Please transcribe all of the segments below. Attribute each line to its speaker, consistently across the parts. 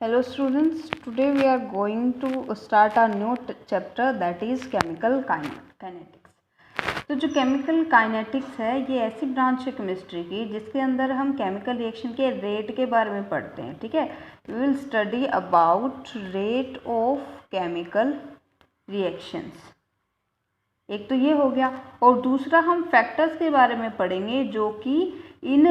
Speaker 1: Hello students, today we are going to start a new chapter that is chemical kinetics। तो जो chemical kinetics है ये ऐसी branch है केमिस्ट्री की जिसके अंदर हम केमिकल रिएक्शन के रेट के बारे में पढ़ते हैं। ठीक है, we will study about rate of chemical reactions. एक तो ये हो गया, और दूसरा हम फैक्टर्स के बारे में पढ़ेंगे जो कि इन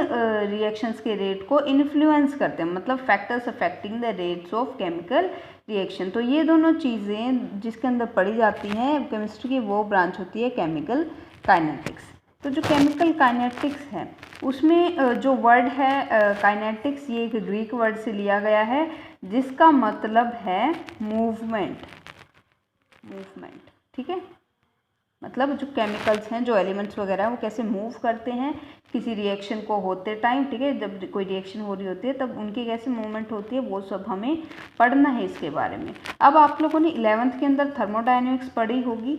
Speaker 1: रिएक्शंस के रेट को इन्फ्लुएंस करते हैं, मतलब factors affecting the rates of chemical reaction. तो ये दोनों चीज़ें जिसके अंदर पढ़ी जाती हैं केमिस्ट्री की, वो ब्रांच होती है केमिकल काइनेटिक्स। तो जो केमिकल काइनेटिक्स है उसमें जो वर्ड है काइनेटिक्स, ये एक ग्रीक वर्ड से लिया गया है जिसका मतलब है मूवमेंट। ठीक है, मतलब जो केमिकल्स हैं, जो एलिमेंट्स वगैरह वो कैसे मूव करते हैं किसी रिएक्शन को होते टाइम। ठीक है, जब कोई रिएक्शन हो रही होती है तब उनकी कैसे मूवमेंट होती है, वो सब हमें पढ़ना है इसके बारे में। अब आप लोगों ने 11th के अंदर थर्मोडायनेमिक्स पढ़ी होगी।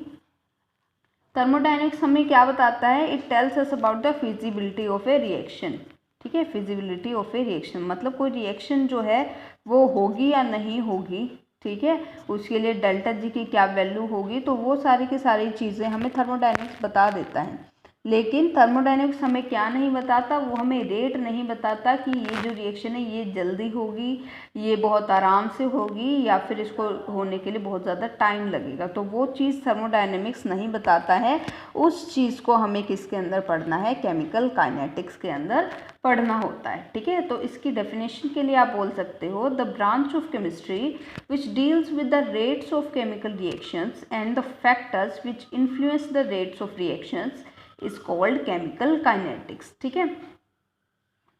Speaker 1: थर्मोडायनेमिक्स हमें क्या बताता है? It tells us about the feasibility of A reaction. ठीक है, फिजिबिलिटी ऑफ ए रिएक्शन मतलब कोई रिएक्शन जो है वो होगी या नहीं होगी। ठीक है, उसके लिए डेल्टा जी की क्या वैल्यू होगी, तो वो सारी की सारी चीज़ें हमें थर्मोडायनेमिक्स बता देता है। लेकिन थर्मोडायनेमिक्स हमें क्या नहीं बताता, वो हमें रेट नहीं बताता कि ये जो रिएक्शन है ये जल्दी होगी, ये बहुत आराम से होगी, या फिर इसको होने के लिए बहुत ज़्यादा टाइम लगेगा। तो वो चीज़ थर्मोडायनेमिक्स नहीं बताता है। उस चीज़ को हमें किसके अंदर पढ़ना है? केमिकल काइनेटिक्स के अंदर पढ़ना होता है। ठीक है, तो इसकी डेफिनेशन के लिए आप बोल सकते हो the branch of chemistry which deals with the rates of chemical reactions and the factors which influence the rates of reactions is called chemical kinetics. ठीक है,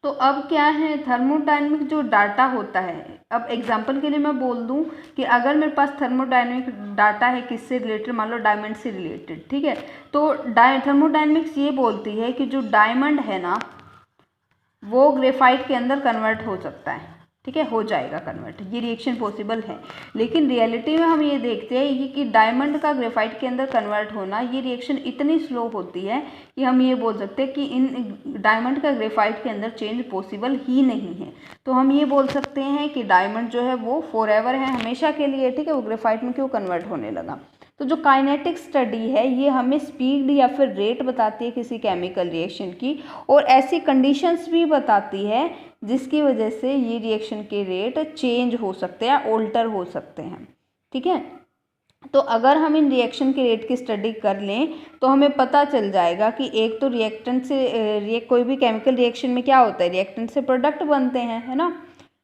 Speaker 1: तो अब क्या है, थर्मोडायनेमिक जो डाटा होता है, अब एग्जांपल के लिए मैं बोल दूं कि अगर मेरे पास थर्मोडायनेमिक डाटा है किससे रिलेटेड, मान लो डायमंड से रिलेटेड। ठीक है, तो थर्मोडायनेमिक्स ये बोलती है कि जो डायमंड है ना वो ग्रेफाइट के अंदर कन्वर्ट हो सकता है। ठीक है, हो जाएगा कन्वर्ट, ये रिएक्शन पॉसिबल है। लेकिन रियलिटी में हम ये देखते हैं कि डायमंड का ग्रेफाइट के अंदर कन्वर्ट होना, ये रिएक्शन इतनी स्लो होती है कि हम ये बोल सकते हैं कि इन डायमंड का ग्रेफाइट के अंदर चेंज पॉसिबल ही नहीं है। तो हम ये बोल सकते हैं कि डायमंड जो है वो फॉरएवर है, हमेशा के लिए। ठीक है, वो ग्रेफाइट में क्यों कन्वर्ट होने लगा? तो जो काइनेटिक स्टडी है ये हमें स्पीड या फिर रेट बताती है किसी केमिकल रिएक्शन की, और ऐसी कंडीशंस भी बताती है जिसकी वजह से ये रिएक्शन के रेट चेंज हो सकते हैं, ऑल्टर हो सकते हैं। ठीक है, तो अगर हम इन रिएक्शन के रेट की स्टडी कर लें तो हमें पता चल जाएगा कि एक तो रिएक्टेंट से कोई भी केमिकल रिएक्शन में क्या होता है, रिएक्टेंट से प्रोडक्ट बनते हैं, है ना।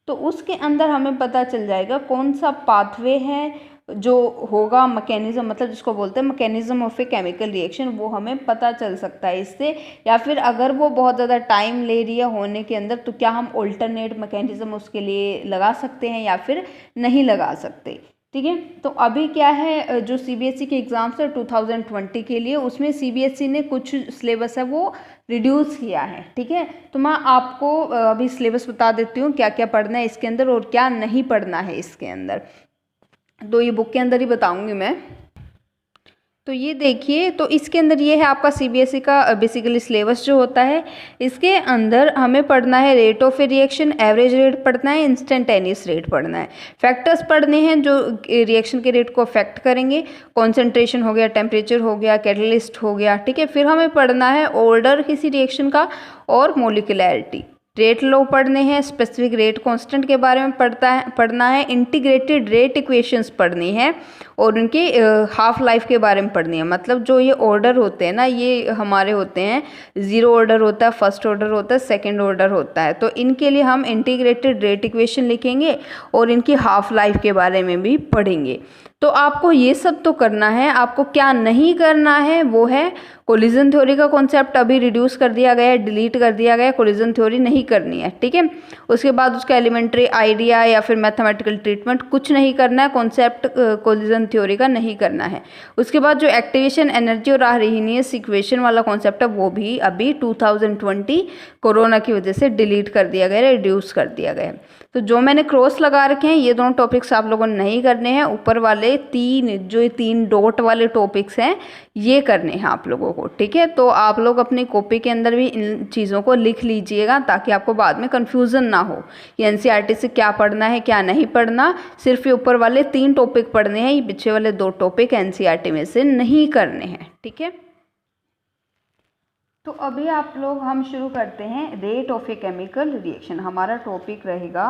Speaker 1: तो उसके अंदर हमें पता चल जाएगा कौन सा पाथवे है जो होगा, मैकेनिज्म मतलब जिसको बोलते हैं mechanism of a chemical reaction, वो हमें पता चल सकता है इससे। या फिर अगर वो बहुत ज़्यादा टाइम ले रही है होने के अंदर, तो क्या हम ऑल्टरनेट मैकेनिज्म उसके लिए लगा सकते हैं या फिर नहीं लगा सकते। ठीक है, तो अभी क्या है, जो सीबीएसई के एग्ज़ाम्स है 2020 के लिए, उसमें सीबीएसई ने कुछ सिलेबस है वो रिड्यूस किया है। ठीक है, तो मैं आपको अभी सिलेबस बता देती हूँ क्या क्या पढ़ना है इसके अंदर और क्या नहीं पढ़ना है इसके अंदर। तो ये बुक के अंदर ही बताऊंगी मैं। तो ये देखिए, तो इसके अंदर ये है आपका सीबीएसई का बेसिकली सिलेबस जो होता है। इसके अंदर हमें पढ़ना है rate of A reaction, average rate पढ़ना है, इंस्टेंटेनियस रेट पढ़ना है, फैक्टर्स पढ़ने हैं जो रिएक्शन के रेट को अफेक्ट करेंगे, कॉन्सेंट्रेशन हो गया, टेम्परेचर हो गया, कैटलिस्ट हो गया। ठीक है, फिर हमें पढ़ना है ऑर्डर किसी रिएक्शन का और मोलिकुलैरिटी। रेट लॉ पढ़ने हैं, स्पेसिफिक रेट कांस्टेंट के बारे में पढ़ना है, इंटीग्रेटेड रेट इक्वेशंस पढ़नी है, और उनके हाफ लाइफ के बारे में पढ़नी है। मतलब जो ये ऑर्डर होते हैं ना, ये हमारे होते हैं, ज़ीरो ऑर्डर होता है, फर्स्ट ऑर्डर होता है, सेकंड ऑर्डर होता है। तो इनके लिए हम इंटीग्रेटेड रेट इक्वेशन लिखेंगे और इनकी हाफ लाइफ के बारे में भी पढ़ेंगे। तो आपको ये सब तो करना है। आपको क्या नहीं करना है वो है कोलिजन थ्योरी का कॉन्सेप्ट अभी रिड्यूस कर दिया गया है, डिलीट कर दिया गया है, कोलिजन थ्योरी नहीं करनी है। ठीक है, उसके बाद उसका एलिमेंट्री आइडिया या फिर मैथमेटिकल ट्रीटमेंट कुछ नहीं करना है, कॉन्सेप्ट कोलिजन थ्योरी का नहीं करना है। उसके बाद जो एक्टिवेशन एनर्जी और आर्हीनियस इक्वेशन वाला कॉन्सेप्ट है वो भी अभी 2020 कोरोना की वजह से डिलीट कर दिया गया है, रिड्यूस कर दिया गया है। तो जो मैंने क्रॉस लगा रखे हैं ये दोनों टॉपिक्स आप लोगों ने नहीं करने हैं, ऊपर वाले तीन डॉट वाले टॉपिक्स हैं ये करने हैं आप लोगों लोगों को, ठीक है। तो आप लोग अपनी कॉपी के अंदर भी इन चीज़ों को लिख लीजिएगा ताकि आपको बाद में कन्फ्यूज़न ना हो कि एनसीईआरटी से क्या पढ़ना है क्या नहीं पढ़ना। सिर्फ ये ऊपर वाले 3 टॉपिक पढ़ने हैं, ये पीछे वाले 2 टॉपिक एनसीईआरटी में से नहीं करने हैं, ठीक है। तो अभी आप लोग हम शुरू करते हैं rate of a chemical reaction. हमारा टॉपिक रहेगा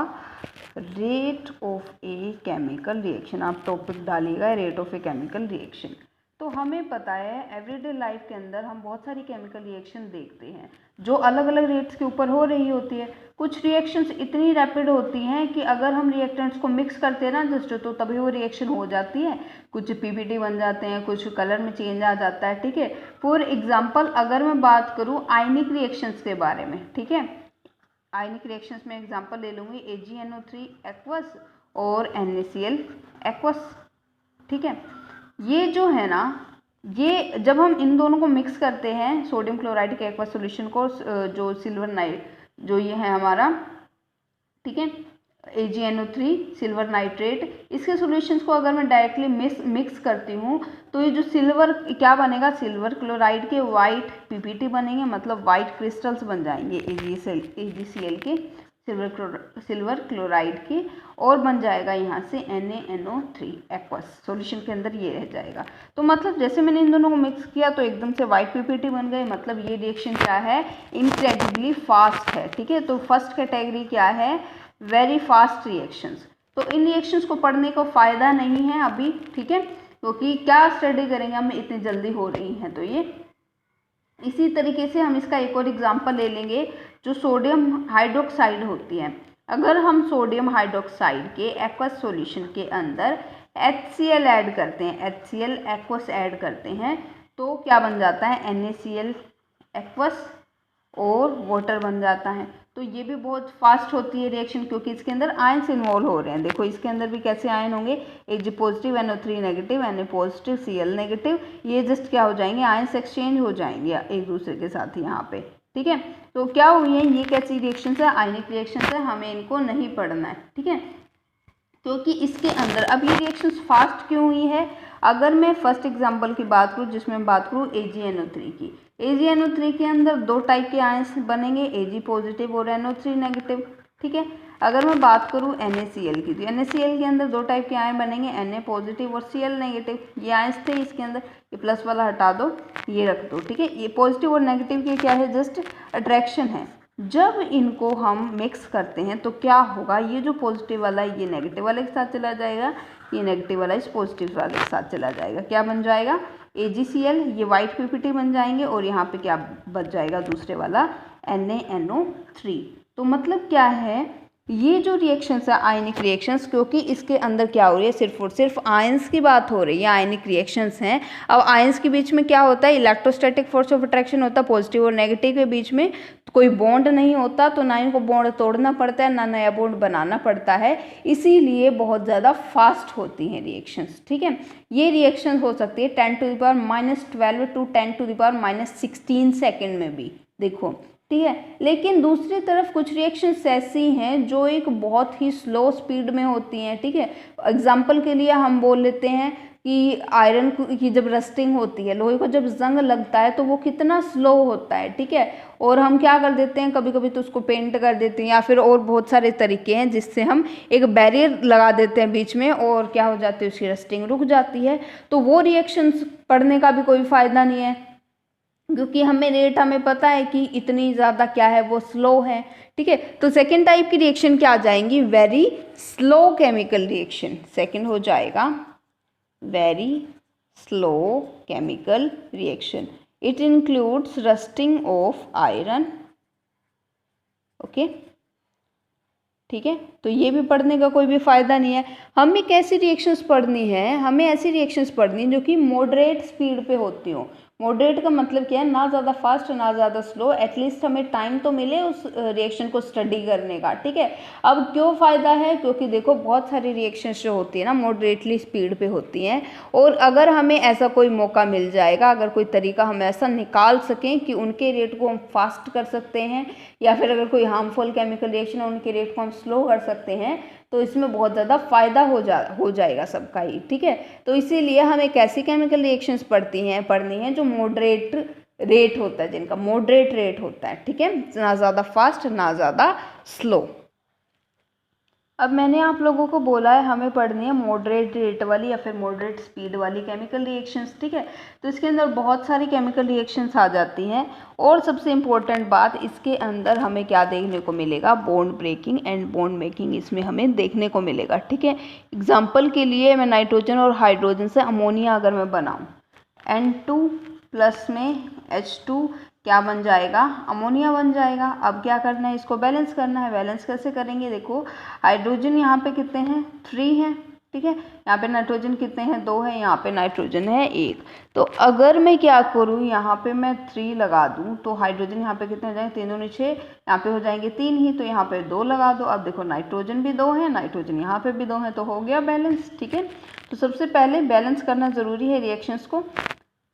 Speaker 1: rate of a chemical reaction. आप टॉपिक डालिएगा rate of a chemical reaction. तो हमें पता है एवरीडे लाइफ के अंदर हम बहुत सारी केमिकल रिएक्शन देखते हैं जो अलग अलग रेट्स के ऊपर हो रही होती है। कुछ रिएक्शंस इतनी रैपिड होती हैं कि अगर हम रिएक्टेंट्स को मिक्स करते हैं ना जस्ट, तो तभी वो रिएक्शन हो जाती है। कुछ पीपीटी बन जाते हैं, कुछ कलर में चेंज आ जाता है, ठीक है। फॉर एग्जांपल अगर मैं बात करूँ आयनिक रिएक्शंस के बारे में, ठीक है, आयनिक रिएक्शंस में एग्जांपल ले लूँगी AgNO3 एक्वस और NaCl एक्वस, ठीक है। ये जो है ना, ये जब हम इन दोनों को मिक्स करते हैं सोडियम क्लोराइड के एक्वस सॉल्यूशन को, जो सिल्वर नाइट जो ये है हमारा, ठीक है, AgNO3 सिल्वर नाइट्रेट, इसके सॉल्यूशंस को अगर मैं डायरेक्टली मिक्स करती हूँ तो ये जो सिल्वर क्या बनेगा, सिल्वर क्लोराइड के वाइट पीपीटी बनेंगे, मतलब वाइट क्रिस्टल्स बन जाएंगे AgCl के सिल्वर क्लोराइड के, और बन जाएगा यहाँ से NaNO3 एक्वस सॉल्यूशन के अंदर ये रह जाएगा। तो मतलब जैसे मैंने इन दोनों को मिक्स किया तो एकदम से वाइट पीपीटी बन गई, मतलब ये रिएक्शन क्या है, इनक्रेडिबली फास्ट है, ठीक है। तो फर्स्ट कैटेगरी क्या है, वेरी फास्ट रिएक्शंस। तो इन रिएक्शंस को पढ़ने का फ़ायदा नहीं है अभी, ठीक है, क्योंकि क्या स्टडी करेंगे हम, इतनी जल्दी हो रही हैं। तो ये इसी तरीके से हम इसका एक और एग्जांपल ले लेंगे जो सोडियम हाइड्रोक्साइड होती है। अगर हम सोडियम हाइड्रोक्साइड के एक्वस सॉल्यूशन के अंदर HCl ऐड करते हैं, HCl एक्वस ऐड करते हैं, तो क्या बन जाता है, NaCl एक्वस और वाटर बन जाता है। तो ये भी बहुत फास्ट होती है रिएक्शन क्योंकि इसके अंदर आयंस इन्वॉल्व हो रहे हैं। देखो इसके अंदर भी कैसे आयन होंगे, Ag positive NO3 negative, Na positive Cl negative, ये जस्ट क्या हो जाएंगे, आयंस एक्सचेंज हो जाएंगे एक दूसरे के साथ यहाँ पे, ठीक है। तो क्या हुई है, ये कैसी रिएक्शन है, आयनिक रिएक्शन है, हमें इनको नहीं पढ़ना है, ठीक है, क्योंकि इसके अंदर अब ये रिएक्शंस फास्ट क्यों हुई है। अगर मैं फर्स्ट एग्जांपल की बात करूँ जिसमें बात करूँ AgNO3 की, AgNO3 के अंदर 2 टाइप के आयंस बनेंगे, Ag पॉजिटिव और NO3 नेगेटिव, ठीक है। अगर मैं बात करूँ NaCl की, तो NaCl के अंदर 2 टाइप के आयन बनेंगे, Na पॉजिटिव और Cl नेगेटिव। ये आयंस थे इसके अंदर, ये प्लस वाला हटा दो, ये रख दो, ठीक है। ये पॉजिटिव और नेगेटिव के क्या है, जस्ट अट्रैक्शन है। जब इनको हम मिक्स करते हैं तो क्या होगा, ये जो पॉजिटिव वाला है ये नेगेटिव वाले के साथ चला जाएगा, ये नेगेटिव वाला इस पॉजिटिव वाले के साथ चला जाएगा, क्या बन जाएगा, AgCl, ये वाइट पीपीटी बन जाएंगे, और यहाँ पे क्या बच जाएगा, दूसरे वाला NaNO3। तो मतलब क्या है, ये जो रिएक्शंस है आयनिक रिएक्शंस, क्योंकि इसके अंदर क्या हो रही है, सिर्फ और सिर्फ आयंस की बात हो रही है, आयनिक रिएक्शंस हैं। अब आयंस के बीच में क्या होता है, इलेक्ट्रोस्टैटिक फोर्स ऑफ अट्रैक्शन होता है, पॉजिटिव और नेगेटिव के बीच में कोई बॉन्ड नहीं होता, तो ना इनको बॉन्ड तोड़ना पड़ता है ना नया बॉन्ड बनाना पड़ता है, इसीलिए बहुत ज़्यादा फास्ट होती हैं रिएक्शंस, ठीक है। ये रिएक्शन हो सकती है 10⁻12 टू 10⁻16 सेकेंड में भी, देखो, ठीक है। लेकिन दूसरी तरफ कुछ रिएक्शंस ऐसी हैं जो एक बहुत ही स्लो स्पीड में होती हैं, ठीक है। एग्जांपल के लिए हम बोल लेते हैं कि आयरन की जब रस्टिंग होती है, लोहे को जब जंग लगता है तो वो कितना स्लो होता है, ठीक है। और हम क्या कर देते हैं, कभी कभी तो उसको पेंट कर देते हैं, या फिर और बहुत सारे तरीके हैं जिससे हम एक बैरियर लगा देते हैं बीच में, और क्या हो जाती है, उसकी रस्टिंग रुक जाती है। तो वो रिएक्शंस पढ़ने का भी कोई फ़ायदा नहीं है, क्योंकि हमें पता है कि इतनी ज़्यादा क्या है, वो स्लो है, ठीक है। तो सेकेंड टाइप की रिएक्शन क्या आ जाएंगी, very slow chemical reaction, second हो जाएगा very slow chemical reaction. It includes rusting of iron, okay, ठीक है। तो ये भी पढ़ने का कोई भी फ़ायदा नहीं है। हमें कैसी रिएक्शंस पढ़नी है, हमें ऐसी रिएक्शंस पढ़नी है जो कि मॉडरेट स्पीड पे होती हो। मॉडरेट का मतलब क्या है, ना ज़्यादा फास्ट ना ज़्यादा स्लो, एटलीस्ट हमें टाइम तो मिले उस रिएक्शन को स्टडी करने का, ठीक है। अब क्यों फ़ायदा है, क्योंकि देखो बहुत सारी रिएक्शंस जो होती है ना मॉडरेटली स्पीड पे होती हैं, और अगर हमें ऐसा कोई मौका मिल जाएगा, अगर कोई तरीका हम ऐसा निकाल सकें कि उनके रेट को हम फास्ट कर सकते हैं, या फिर अगर कोई हार्मफुल केमिकल रिएक्शन है उनके रेट को हम स्लो कर सकते हैं, तो इसमें बहुत ज़्यादा फ़ायदा हो जाएगा सबका ही, ठीक है। तो इसीलिए हमें कैसी केमिकल रिएक्शंस पढ़नी है जो मॉडरेट रेट होता है, जिनका मॉडरेट रेट होता है, ठीक है, ना ज़्यादा फास्ट ना ज़्यादा स्लो। अब मैंने आप लोगों को बोला है हमें पढ़नी है मॉडरेट रेट वाली या फिर मॉडरेट स्पीड वाली केमिकल रिएक्शंस, ठीक है। तो इसके अंदर बहुत सारी केमिकल रिएक्शंस आ जाती हैं और सबसे इम्पोर्टेंट बात, इसके अंदर हमें क्या देखने को मिलेगा, bond breaking and bond making इसमें हमें देखने को मिलेगा, ठीक है। एग्जाम्पल के लिए मैं नाइट्रोजन और हाइड्रोजन से अमोनिया अगर मैं बनाऊँ, N2+ में H2 क्या बन जाएगा, अमोनिया बन जाएगा। अब क्या करना है, इसको बैलेंस करना है। बैलेंस कैसे करेंगे, देखो हाइड्रोजन यहाँ पे कितने हैं, 3 हैं, ठीक है। यहाँ पे नाइट्रोजन कितने हैं, 2 है, यहाँ पे नाइट्रोजन है 1। तो अगर मैं क्या करूँ, यहाँ पे मैं 3 लगा दूँ तो हाइड्रोजन यहाँ पे कितने हो जाएंगे, 3 दूनी 6, यहाँ पे हो जाएंगे 3 ही, तो यहाँ पे 2 लगा दो। अब देखो नाइट्रोजन भी 2 है, नाइट्रोजन यहाँ पे भी 2 है, तो हो गया बैलेंस, ठीक है। तो सबसे पहले बैलेंस करना ज़रूरी है रिएक्शंस को।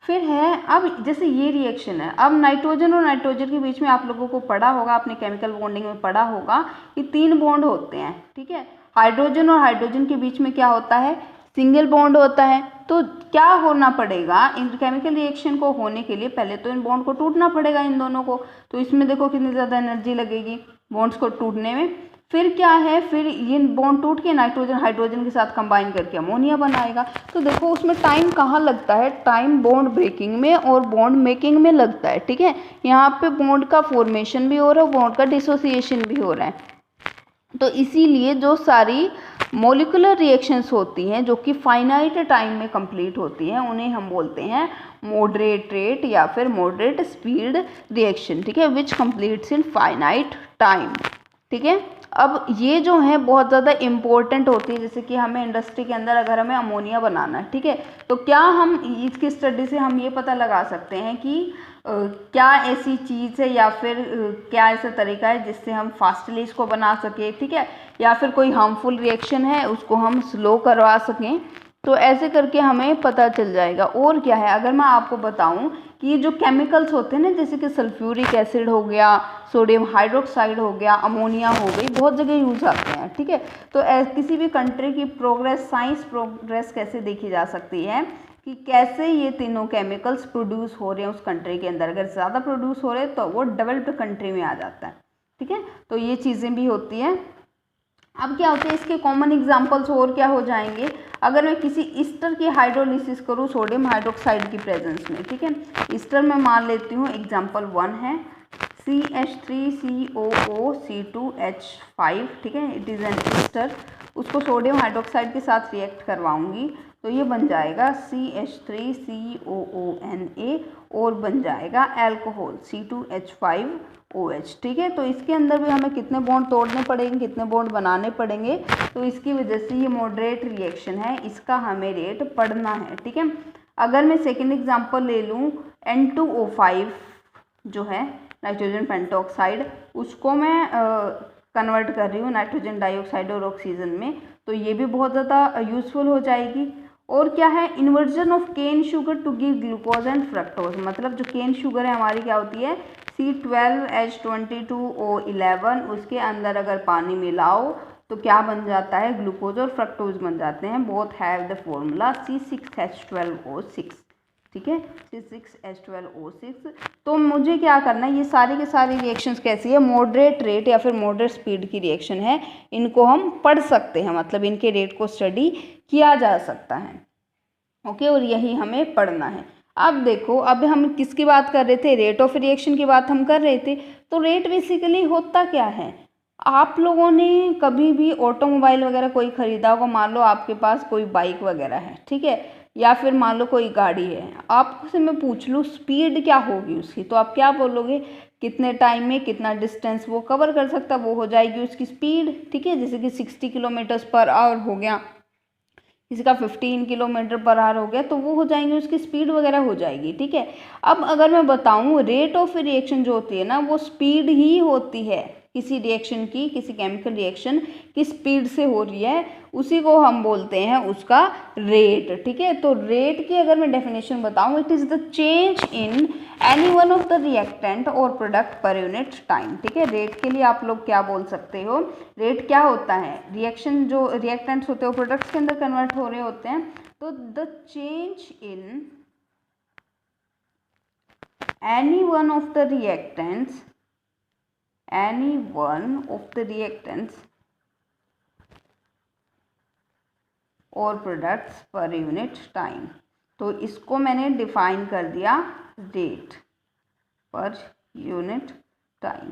Speaker 1: फिर है, अब जैसे ये रिएक्शन है, अब नाइट्रोजन और नाइट्रोजन के बीच में आप लोगों को पढ़ा होगा, आपने केमिकल बॉन्डिंग में पढ़ा होगा कि 3 बॉन्ड होते हैं, ठीक है। हाइड्रोजन और हाइड्रोजन के बीच में क्या होता है, सिंगल बॉन्ड होता है। तो क्या होना पड़ेगा, इन केमिकल रिएक्शन को होने के लिए पहले तो इन बॉन्ड को टूटना पड़ेगा, इन दोनों को। तो इसमें देखो कितनी ज़्यादा एनर्जी लगेगी बॉन्ड्स को टूटने में। फिर क्या है, फिर ये बॉन्ड टूट के नाइट्रोजन हाइड्रोजन के साथ कंबाइन करके अमोनिया बनाएगा। तो देखो उसमें टाइम कहाँ लगता है, टाइम बॉन्ड ब्रेकिंग में और बॉन्ड मेकिंग में लगता है, ठीक है। यहाँ पे बॉन्ड का फॉर्मेशन भी हो रहा है, बॉन्ड का डिसोसिएशन भी हो रहा है। तो इसीलिए जो सारी मोलिकुलर रिएक्शंस होती हैं जो कि फाइनाइट टाइम में कंप्लीट होती हैं, उन्हें हम बोलते हैं मॉडरेट रेट या फिर मॉडरेट स्पीड रिएक्शन, ठीक है, विच कंप्लीट्स इन फाइनाइट टाइम, ठीक है। अब ये जो है बहुत ज़्यादा इम्पोर्टेंट होती है, जैसे कि हमें इंडस्ट्री के अंदर अगर हमें अमोनिया बनाना है, ठीक है, तो क्या हम इसकी स्टडी से हम ये पता लगा सकते हैं कि क्या ऐसी चीज़ है या फिर क्या ऐसा तरीका है जिससे हम फास्टली इसको बना सकें, ठीक है, या फिर कोई हार्मफुल रिएक्शन है उसको हम स्लो करवा सकें। तो ऐसे करके हमें पता चल जाएगा। और क्या है, अगर मैं आपको बताऊं कि ये जो केमिकल्स होते हैं ना, जैसे कि सल्फ्यूरिक एसिड हो गया, सोडियम हाइड्रोक्साइड हो गया, अमोनिया हो गई, बहुत जगह यूज़ आते हैं, ठीक है। तो किसी भी कंट्री की प्रोग्रेस, साइंस प्रोग्रेस कैसे देखी जा सकती है कि कैसे ये तीनों केमिकल्स प्रोड्यूस हो रहे हैं उस कंट्री के अंदर। अगर ज़्यादा प्रोड्यूस हो रहे हैं तो वो डेवलप्ड कंट्री में आ जाता है, ठीक है। तो ये चीज़ें भी होती हैं। अब क्या होता है, इसके कॉमन एग्जांपल्स और क्या हो जाएंगे, अगर मैं किसी ईस्टर की हाइड्रोलिसिस करूँ सोडियम हाइड्रोक्साइड की प्रेजेंस में, ठीक है। ईस्टर में मान लेती हूँ एग्जांपल 1 है CH3COO C2H5, ठीक है, इट इज़ एन ईस्टर। उसको सोडियम हाइड्रोक्साइड के साथ रिएक्ट करवाऊंगी तो ये बन जाएगा CH3COONA और बन जाएगा अल्कोहल C2H5OH, ठीक है। तो इसके अंदर भी हमें कितने बॉन्ड तोड़ने पड़ेंगे, कितने बॉन्ड बनाने पड़ेंगे, तो इसकी वजह से ये मॉडरेट रिएक्शन है, इसका हमें रेट पढ़ना है, ठीक है। अगर मैं सेकेंड एग्जांपल ले लूँ N2O5 जो है नाइट्रोजन पेंटॉक्साइड, उसको मैं कन्वर्ट कर रही हूँ नाइट्रोजन डाइऑक्साइड और ऑक्सीजन में, तो ये भी बहुत ज़्यादा यूज़फुल हो जाएगी। और क्या है, inversion of cane sugar to give glucose and fructose, मतलब जो केन शुगर है हमारी क्या होती है C12H22O11, उसके अंदर अगर पानी मिलाओ तो क्या बन जाता है, ग्लूकोज और फ्रक्टोज बन जाते हैं। Both have the formula C6H12O6, ठीक है, C6H12O6। तो मुझे क्या करना है, ये सारी के सारी रिएक्शंस कैसी है, मॉडरेट रेट या फिर मॉडरेट स्पीड की रिएक्शन है, इनको हम पढ़ सकते हैं, मतलब इनके रेट को स्टडी किया जा सकता है, ओके। और यही हमें पढ़ना है। अब देखो, अब हम किसकी बात कर रहे थे, रेट ऑफ रिएक्शन की बात हम कर रहे थे। तो रेट बेसिकली होता क्या है, आप लोगों ने कभी भी ऑटोमोबाइल वगैरह कोई ख़रीदा होगा, मान लो आपके पास कोई बाइक वगैरह है, ठीक है, या फिर मान लो कोई गाड़ी है, आपसे मैं पूछ लूँ स्पीड क्या होगी उसकी, तो आप क्या बोलोगे, कितने टाइम में कितना डिस्टेंस वो कवर कर सकता, वो हो जाएगी उसकी स्पीड, ठीक है। जैसे कि 60 km/h हो गया, किसी का 15 km/h हो गया, तो वो हो जाएंगे उसकी स्पीड वगैरह हो जाएगी, ठीक है। अब अगर मैं बताऊं रेट ऑफ रिएक्शन जो होती है ना, वो स्पीड ही होती है किसी रिएक्शन की, किसी केमिकल रिएक्शन की स्पीड से हो रही है, उसी को हम बोलते हैं उसका रेट, ठीक है। तो रेट की अगर मैं डेफिनेशन बताऊं, it is the change in any one of the reactant और प्रोडक्ट पर यूनिट टाइम, ठीक है। रेट के लिए आप लोग क्या बोल सकते हो, रेट क्या होता है, रिएक्शन जो रिएक्टेंट्स होते हैं वो प्रोडक्ट्स के अंदर कन्वर्ट हो रहे होते हैं, तो the change in any one of the reactants और प्रोडक्ट्स पर यूनिट टाइम। तो इसको मैंने डिफाइन कर दिया रेट पर यूनिट टाइम।